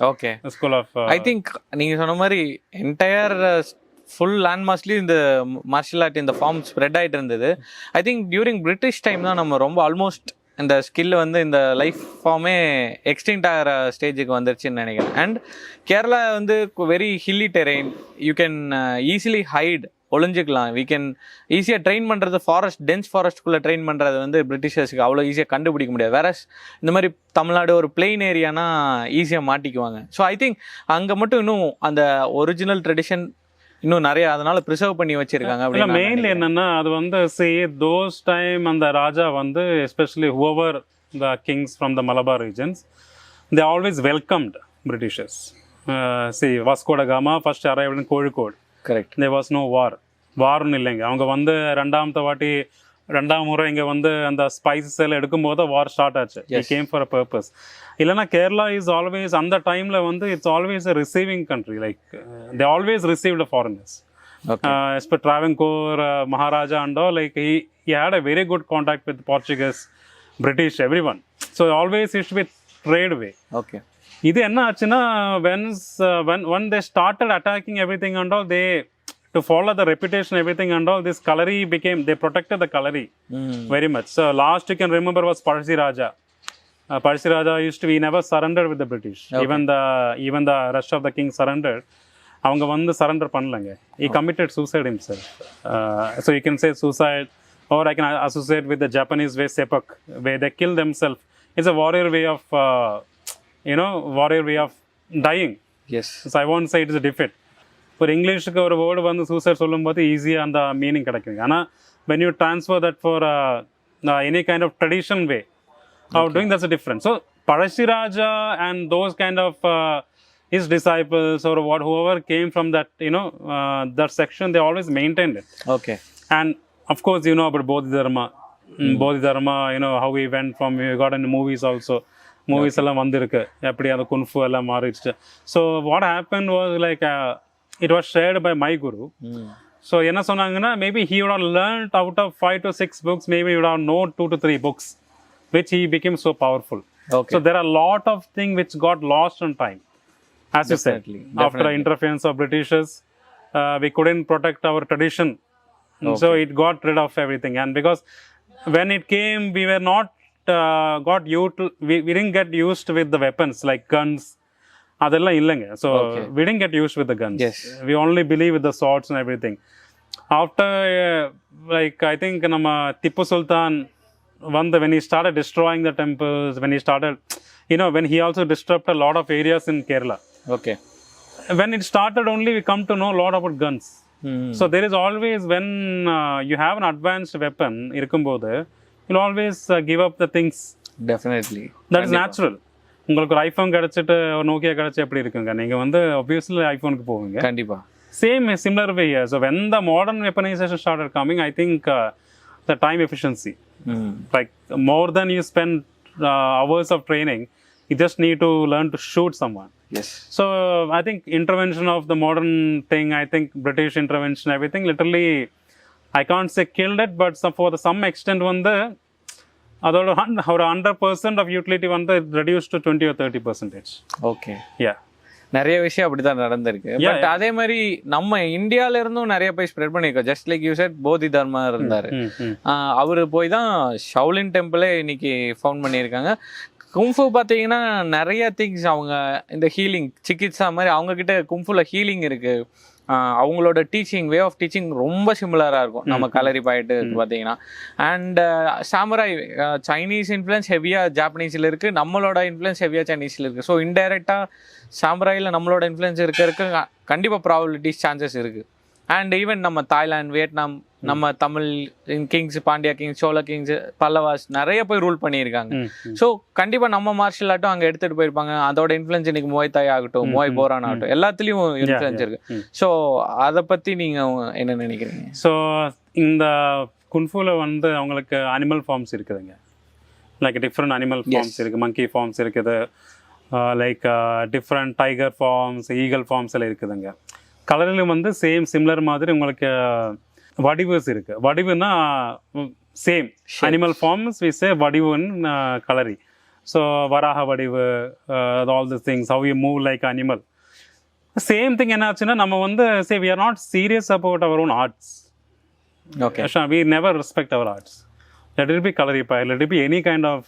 Okay. School of I think நீங்க சொன்ன மாதிரி என்டையர் ஃபுல் லேண்ட் மாஸ்லயும் இந்த மார்ஷியல் ஆர்ட் இந்த ஃபார்ம் ஸ்ப்ரெட் ஆகிட்டு இருந்தது. I think during British time தான் நம்ம ரொம்ப ஆல்மோஸ்ட் இந்த ஸ்கில் வந்து இந்த லைஃப் ஃபார்மே எக்ஸ்டிங்ட் ஆகிற ஸ்டேஜுக்கு வந்துருச்சுன்னு நினைக்கிறேன். அண்ட் கேரளா வந்து very hilly terrain, you can easily hide, ஒளிஞ்சிக்கலாம். வீ கேன் ஈஸியாக ட்ரெயின் பண்ணுறது ஃபாரஸ்ட், டென்ஸ் ஃபாரஸ்ட்குள்ளே ட்ரெயின் பண்ணுறது வந்து பிரிட்டிஷர்ஸுக்கு அவ்வளோ ஈஸியாக கண்டுபிடிக்க முடியாது. வேற இந்த மாதிரி தமிழ்நாடு ஒரு பிளெயின் ஏரியானா ஈஸியாக மாட்டிக்குவாங்க. ஸோ ஐ திங்க் அங்கே மட்டும் இன்னும் அந்த ஒரிஜினல் ட்ரெடிஷன் இன்னும் நிறைய அதனால ப்ரிசர்வ் பண்ணி வச்சிருக்காங்க. மெயின்லி என்னன்னா அது வந்து தோஸ் டைம் அந்த ராஜா வந்து especially whoever the kings from the Malabar regions, they always welcomed Britishers. Vasco da Gama first arrived in Kozhikode. Correct. There was no வார்னு இல்லைங்க. அவங்க வந்து ரெண்டாம் முறை இங்கே வந்து அந்த ஸ்பைசஸ் எல்லாம் எடுக்கும்போது வார் ஸ்டார்ட் ஆச்சு. It came for a purpose. இல்லைனா கேரளா இஸ் ஆல்வேஸ் அந்த டைமில் வந்து it's always a receiving country. Like they always received foreigners. Expect Travancore maharaja அண்டோ like he had a very good contact with Portuguese, British, every one. So always it's with trade way. Okay. இது என்ன ஆச்சுன்னா when they started attacking everything and all, they to follow the reputation everything and all, this Kalari became, they protected the Kalari very much. So last you can remember was Parsi Raja. Parsi Raja used to be never surrendered with the British. Okay. Even the rest of the kings surrendered. அவங்க வந்து surrender பண்ணலங்க. He committed suicide himself. So you can say suicide, or I can associate with the Japanese way sepak, where they kill themselves. It's a warrior way of warrior way of dying. Yes. So I won't say it is a defeat. ஒரு இங்கிலீஷுக்கு ஒரு word வந்து suicide சொல்லும்போது ஈஸியாக அந்த meaning கிடைக்குங்க. ஆனால் when you transfer that for any kind of tradition way of doing, that's a difference. So Parsi Raja and those kind of his disciples or whoever came from that that section, they always maintained it. Okay. And of course about Bodhidharma. Bodhidharma, how he went from, we got into movies also. Movies எல்லாம் வந்திருக்கு, எப்படி அந்த kung fu எல்லாம் மாறிடுச்சு. So what happen was like it was shared by my guru. So என்ன சொன்னாங்கன்னா, maybe he would have learned out of 5 to 6 books, maybe he would have known 2 to 3 books, which he became so powerful. Okay. So there are a lot of things which got lost in time, as you said. After interference of Britishers, we couldn't protect our tradition. Okay. So it got rid of everything. And because when it came, we were not we didn't get used with the weapons like guns. அதெல்லாம் இல்லைங்க. So we didn't get used with the guns. Yes. We only believe with the swords and everything. After like I think நம்ம திப்பு சுல்தான் வந்து when he started destroying the temples, when he started when he also disrupted a lot of areas in Kerala. Okay. When it started only we come to know a lot about guns. So there is always, when you have an advanced weapon இருக்கும்போது you'll always give up the things. Definitely. That is natural. உங்களுக்கு ஒரு iPhone கிடச்சிட்டு ஒரு Nokia கிடச்சி எப்படி இருக்குங்க, நீங்கள் வந்து obviously ஐஃபோனுக்கு போவீங்க. கண்டிப்பாக. Similar way here. So when the modern weaponization started coming, I think the time efficiency, like more than you spend hours of training, you just need to learn to shoot someone. Yes. So I think intervention of the modern thing, I think British intervention, everything literally, I can't say killed it, but for some extent வந்து அதோட ஒரு 100% of utility வந்து reduce to 20 or 30%. Okay. யா, நிறைய விஷயம் அப்படிதான் நடந்திருக்கு. But அதே மாதிரி நம்ம இந்தியால இருந்தும் நிறைய போய் ஸ்ப்ரெட் பண்ணிருக்கோம். ஜஸ்ட் லைக் யூ செட் போதிதர்மா இருந்தாரு, அவரு போய் தான் ஷவுலின் டெம்பிளே இன்னைக்கு ஃபவுண்ட் பண்ணியிருக்காங்க. கும்ஃபு பார்த்தீங்கன்னா நிறைய திங்ஸ் அவங்க இந்த ஹீலிங் சிகிச்சா மாதிரி அவங்கக்கிட்ட கும்ஃபுல ஹீலிங் இருக்குது. அவங்களோட டீச்சிங் வே ஆஃப் டீச்சிங் ரொம்ப சிமிலராக இருக்கும் நம்ம கலரிபாயட்டு பார்த்தீங்கன்னா. அண்ட் சாமுராய் சைனீஸ் இன்ஃப்ளூயன்ஸ் ஹெவியாக ஜாப்பனீஸில் இருக்குது, நம்மளோட இன்ஃப்ளூயன்ஸ் ஹெவியாக சைனீஸில் இருக்குது. ஸோ இன்டைரக்டாக சாமுராயில் நம்மளோட இன்ஃப்ளூயன்ஸ் இருக்க கண்டிப்பாக ப்ராபபிலிட்டிஸ் சான்சஸ் இருக்குது. அண்ட் ஈவன் நம்ம தாய்லாந்து, வியட்நாம், நம்ம Tamil Kings, Pandya Kings, Chola Kings, Pallavas நிறைய போய் ரூல் பண்ணியிருக்காங்க. ஸோ கண்டிப்பாக நம்ம மார்ஷியல் ஆர்ட்டும் அங்கே எடுத்துகிட்டு போயிருப்பாங்க. அதோட இன்ஃப்ளூயன்ஸ் இன்னைக்கு மோய் தாய் ஆகட்டும், மோய் போரான் ஆகட்டும், எல்லாத்துலேயும் இன்ஃப்ளூயன்ஸ் இருக்கு. ஸோ அதை பற்றி நீங்கள் என்ன நினைக்கிறீங்க? ஸோ இந்த குன்ஃபுல வந்து அவங்களுக்கு அனிமல் ஃபார்ம்ஸ் இருக்குதுங்க. லைக் டிஃப்ரெண்ட் அனிமல் ஃபார்ம்ஸ் இருக்குது, மங்கி ஃபார்ம்ஸ் இருக்குது, like different tiger forms, eagle forms எல்லாம் இருக்குதுங்க. கலரிலும் வந்து சிமிலர் மாதிரி உங்களுக்கு வடிவஸ் இருக்கு. வடிவுன்னா same animal forms we say வடிவுன்னு kalari. So varaha vadivu, all these things, how you move like animal. Same thing enachina நம்ம வந்து say we are not serious about our own arts. Okay. We never respect our arts. Let it be Kalaripayattu, let it be any kind of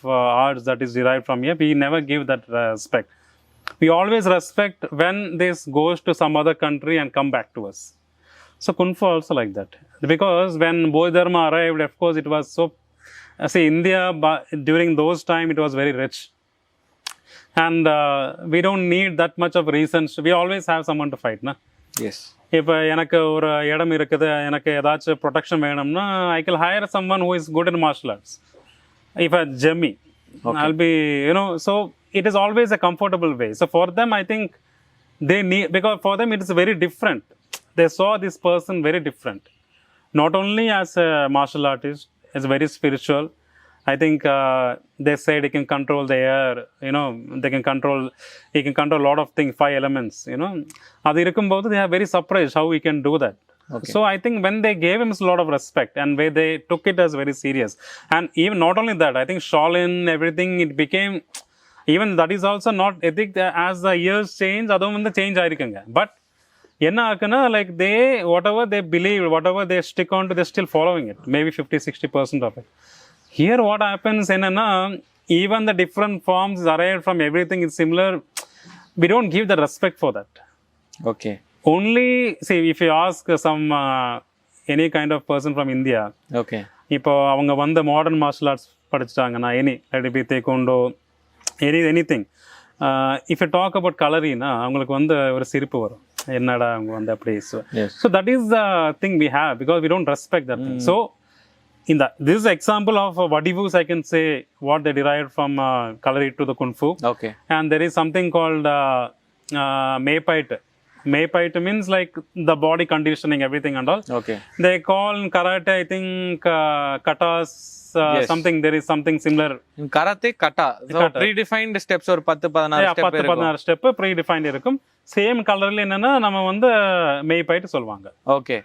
arts that is derived from here, we never give that respect. We always respect when this goes to some other country and come back to us. So Kung Fu also like that. Because when Bodhidharma arrived, of course it was so, see India, during those time it was very rich. And we don't need that much of reasons. We always have someone to fight, na? Yes. இப்போ எனக்கு ஒரு இடம் இருக்குது, எனக்கு ஏதாச்சும் protection வேணும்னா I can higher someone who is good in martial arts. இப்போ ஜெம்மி I'll be, you know, so it is always a comfortable way. So for them, I think they need, because for them it is very different. They saw this person very different. Not only as a martial artist, as very spiritual. I think they said he can control the air, you know, he can control a lot of things, 5 elements, you know. Adu irukumbodhu they are very surprised how he can do that. Okay. So I think when they gave him a lot of respect and where they took it as very serious. And even not only that, I think Shaolin, everything, it became, even that is also not ethic as the years change, adum வந்து change ஆயிருக்குங்க. But என்ன ஆகுனா, like they, whatever they believe, whatever they stick on to, they're still following it, maybe 50-60% of it. Here what happens enna, even the different forms arrived from everything is similar, we don't give the respect for that. Okay. Only, see, if you ask some any kind of person from India, okay, இப்போ அவங்க வந்து modern martial arts படிச்சிட்டாங்கன்னா, any let it be taekwondo, anything, if you talk about Kalari-na, அவங்களுக்கு வந்து ஒரு சிரிப்பு வரும், என்னடா அவங்க வந்து அப்படி. So that is the thing we have, because we don't respect that thing. So in this is example of vadivus, I can say what they derived from Kalari to the Kung Fu. Okay. And there is something called Meipaitu. Meipaitu means like the body conditioning, everything and all. Okay. They call in karate, I think, katas, yes. Something, there is something similar. In karate, kata. So Kata. Predefined steps or 10-16 step 10-16 step predefined இருக்கும். Same colorல என்னன்னா நம்ம வந்து Meipaitu சொல்வாங்க. Okay.